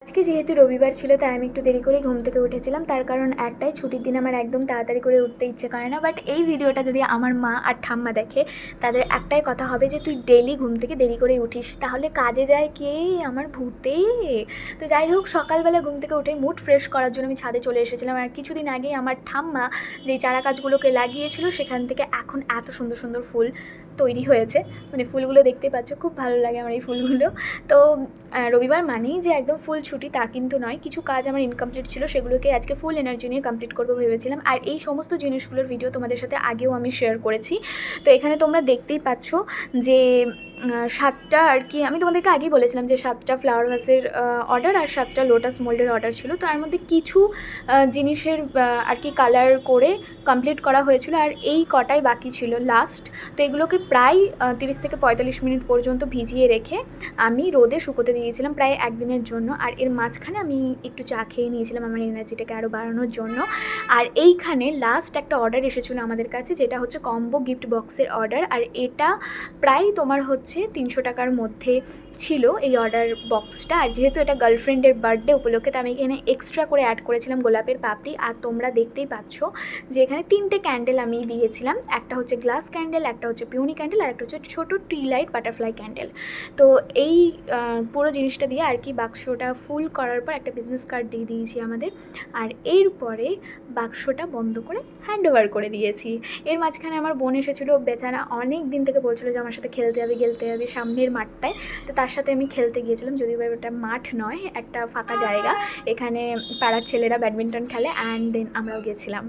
আজকে যেহেতু রবিবার ছিল তাই আমি একটু দেরি করে ঘুম থেকে উঠেছিলাম। তার কারণ একটাই, ছুটির দিন আমার একদম তাড়াতাড়ি করে উঠতে ইচ্ছে করে না। বাট এই ভিডিওটা যদি আমার মা আর ঠাম্মা দেখে, তাদের একটাই কথা হবে যে তুই ডেইলি ঘুম থেকে দেরি করে উঠিস, তাহলে কাজে যায় কে? আমার ভূতে। তো যাই হোক, সকালবেলা ঘুম থেকে উঠে মুড ফ্রেশ করার জন্য আমি ছাদে চলে এসেছিলাম। আর কিছুদিন আগেই আমার ঠাম্মা যেই চারা গাছগুলোকে লাগিয়েছিল সেখান থেকে এখন এত সুন্দর সুন্দর ফুল তৈরি হয়েছে। মানে ফুলগুলো দেখতেই পাচ্ছ, খুব ভালো লাগে আমার এই ফুলগুলো। তো রবিবার মানেই যে একদম ফুল ছুটি তা কিন্তু নয়, কিছু কাজ আমার ইনকমপ্লিট ছিল, সেগুলোকে আজকে ফুল এনার্জি নিয়ে কমপ্লিট করবো ভেবেছিলাম। আর এই সমস্ত জিনিসগুলোর ভিডিও তোমাদের সাথে আগেও আমি শেয়ার করেছি। তো এখানে তোমরা দেখতেই পাচ্ছ যে 7টা আর কি, আমি তোমাদেরকে আগেই বলেছিলাম যে 7টা ফ্লাওয়ার ভাসের অর্ডার আর 7টা লোটাস মোল্ডের অর্ডার ছিল। তো তার মধ্যে কিছু জিনিসের আর কি কালার করে কমপ্লিট করা হয়েছিল, আর এই কটাই বাকি ছিল লাস্ট। তো এগুলোকে প্রায় 30 থেকে 45 মিনিট পর্যন্ত ভিজিয়ে রেখে আমি রোদে শুকোতে দিয়েছিলাম প্রায় একদিনের জন্য। আর এর মাঝখানে আমি একটু চা খেয়ে নিয়েছিলাম আমার এনার্জিটাকে আরও বাড়ানোর জন্য। আর এইখানে লাস্ট একটা অর্ডার এসেছিলো আমাদের কাছে, যেটা হচ্ছে কম্বো গিফট বক্সের অর্ডার। আর এটা প্রায় তোমার হচ্ছে 300 টাকার মধ্যে ছিল এই অর্ডার বক্সটা। আর যেহেতু এটা গার্লফ্রেন্ডের বার্থডে উপলক্ষে, তো আমি এখানে এক্সট্রা করে অ্যাড করেছিলাম গোলাপের পাপড়ি। আর তোমরা দেখতেই পাচ্ছ যে এখানে 3টে ক্যান্ডেল আমি দিয়েছিলাম, একটা হচ্ছে গ্লাস ক্যান্ডেল, একটা হচ্ছে পিওনি ক্যান্ডেল, আর একটা হচ্ছে ছোটো টি লাইট বাটারফ্লাই ক্যান্ডেল। তো এই পুরো জিনিসটা দিয়ে আর কি বাক্সটা ফুল করার পর একটা বিজনেস কার্ড দিয়ে দিয়েছি আমাদের। আর এরপরে বাক্সটা বন্ধ করে হ্যান্ড ওভার করে দিয়েছি। এর মাঝখানে আমার বোন এসেছিলো, বেচারা অনেক দিন থেকে বলছিলো যে আমার সাথে খেলতে যাবে সামনের মাঠটায়। তো তার সাথে আমি খেলতে গিয়েছিলাম, যদিও বা ওটা মাঠ নয়, একটা ফাঁকা জায়গা, এখানে পাড়ার ছেলেরা ব্যাডমিন্টন খেলে, অ্যান্ড দেন আমরাও গেছিলাম।